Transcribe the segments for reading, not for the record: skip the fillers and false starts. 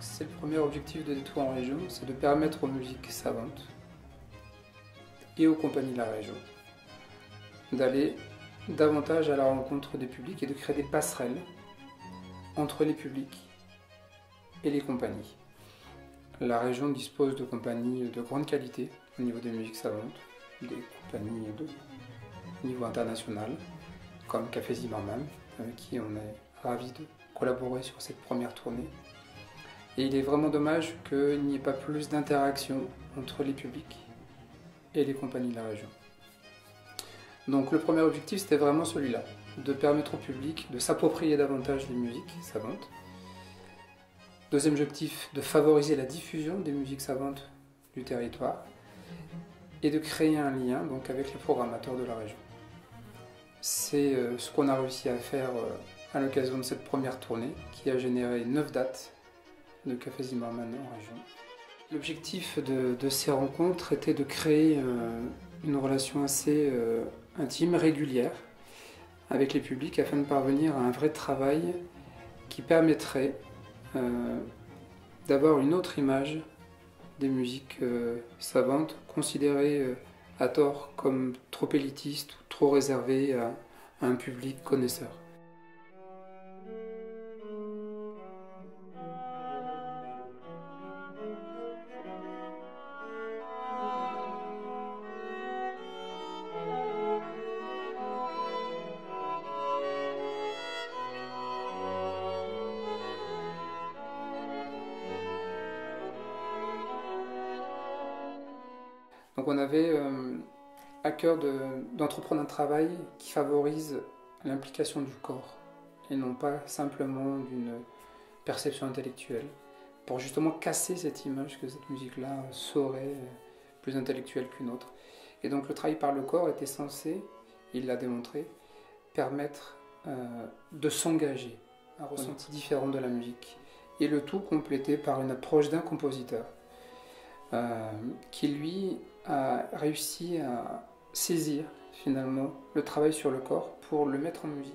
C'est le premier objectif de Détour en région, c'est de permettre aux musiques savantes et aux compagnies de la région d'aller davantage à la rencontre des publics et de créer des passerelles entre les publics et les compagnies. La région dispose de compagnies de grande qualité au niveau des musiques savantes, des compagnies de niveau international, comme Café Zimmermann, avec qui on est ravis de collaborer sur cette première tournée. Et il est vraiment dommage qu'il n'y ait pas plus d'interaction entre les publics et les compagnies de la région. Donc le premier objectif, c'était vraiment celui-là, de permettre au public de s'approprier davantage les musiques savantes. Deuxième objectif, de favoriser la diffusion des musiques savantes du territoire et de créer un lien donc, avec les programmateurs de la région. C'est ce qu'on a réussi à faire à l'occasion de cette première tournée qui a généré 9 dates de Café Zimmermann en région. L'objectif de ces rencontres était de créer une relation assez intime, régulière avec les publics afin de parvenir à un vrai travail qui permettrait d'avoir une autre image des musiques savantes considérées à tort comme trop élitistes ou trop réservées à un public connaisseur. Donc on avait à cœur d'entreprendre un travail qui favorise l'implication du corps et non pas simplement d'une perception intellectuelle, pour justement casser cette image que cette musique-là serait plus intellectuelle qu'une autre. Et donc le travail par le corps était censé, il l'a démontré, permettre de s'engager, un ressenti différent de la musique, et le tout complété par une approche d'un compositeur qui lui a réussi à saisir finalement le travail sur le corps pour le mettre en musique.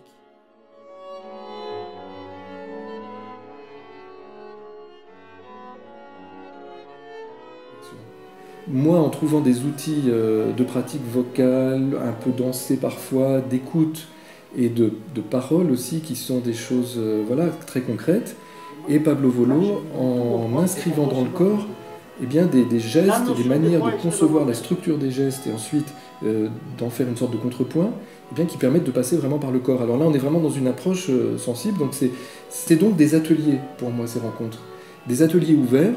Moi, en trouvant des outils de pratique vocale, un peu dansés parfois, d'écoute et de parole aussi, qui sont des choses voilà, très concrètes, et Pablo Volo, en inscrivant dans le corps eh bien, des gestes, des manières de concevoir la structure des gestes et ensuite d'en faire une sorte de contrepoint, eh bien, qui permettent de passer vraiment par le corps. Alors là, on est vraiment dans une approche sensible, donc c'est donc des ateliers pour moi, ces rencontres. Des ateliers ouverts,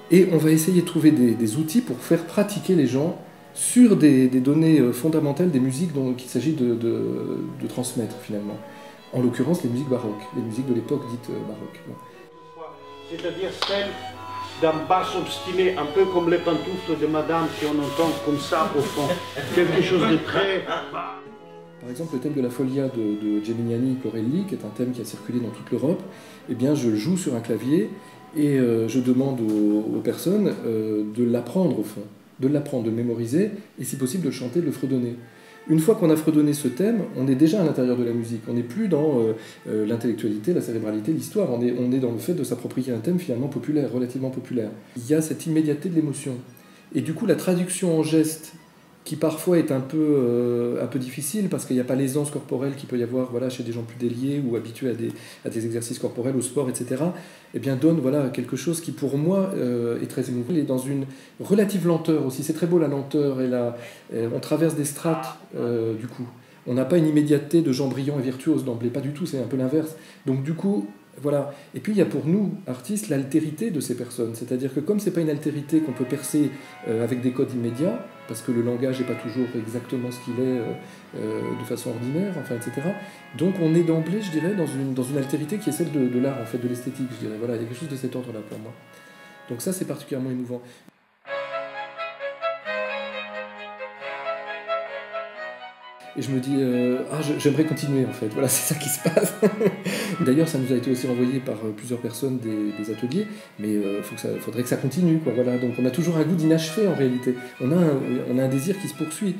et on va essayer de trouver des outils pour faire pratiquer les gens sur des données fondamentales des musiques qu'il s'agit de transmettre finalement. En l'occurrence, les musiques baroques, les musiques de l'époque dite baroque. Bon. C'est-à-dire celle d'un basse obstiné, un peu comme les pantoufles de madame qu'on entend comme ça au fond. Quelque chose de très... Par exemple, le thème de la Folia de Geminiani Corelli, qui est un thème qui a circulé dans toute l'Europe, eh bien, je le joue sur un clavier et je demande aux personnes de l'apprendre au fond, de l'apprendre, de le mémoriser et si possible de le chanter, de le fredonner. Une fois qu'on a fredonné ce thème, on est déjà à l'intérieur de la musique. On n'est plus dans l'intellectualité, la cérébralité, l'histoire. On est dans le fait de s'approprier un thème finalement populaire, relativement populaire. Il y a cette immédiateté de l'émotion. Et du coup, la traduction en gestes, qui parfois est un peu difficile parce qu'il n'y a pas l'aisance corporelle qu'il peut y avoir voilà, chez des gens plus déliés ou habitués à des exercices corporels, au sport, etc., eh bien, donne voilà, quelque chose qui, pour moi, est très émouvant. Il est dans une relative lenteur aussi. C'est très beau, la lenteur. On traverse des strates, du coup. On n'a pas une immédiateté de gens brillants et virtuoses d'emblée. Pas du tout, c'est un peu l'inverse. Donc, du coup, voilà. Et puis il y a pour nous, artistes, l'altérité de ces personnes. C'est-à-dire que comme ce n'est pas une altérité qu'on peut percer avec des codes immédiats, parce que le langage n'est pas toujours exactement ce qu'il est de façon ordinaire, enfin, etc. Donc on est d'emblée, je dirais, dans une altérité qui est celle de l'art, en fait, de l'esthétique, je dirais. Voilà, il y a quelque chose de cet ordre-là pour moi. Donc ça, c'est particulièrement émouvant. et je me dis j'aimerais continuer en fait, voilà, c'est ça qui se passe. D'ailleurs ça nous a été aussi envoyé par plusieurs personnes des ateliers, mais faudrait que ça continue quoi, voilà. Donc on a toujours un goût d'inachevé en réalité, on a un désir qui se poursuit,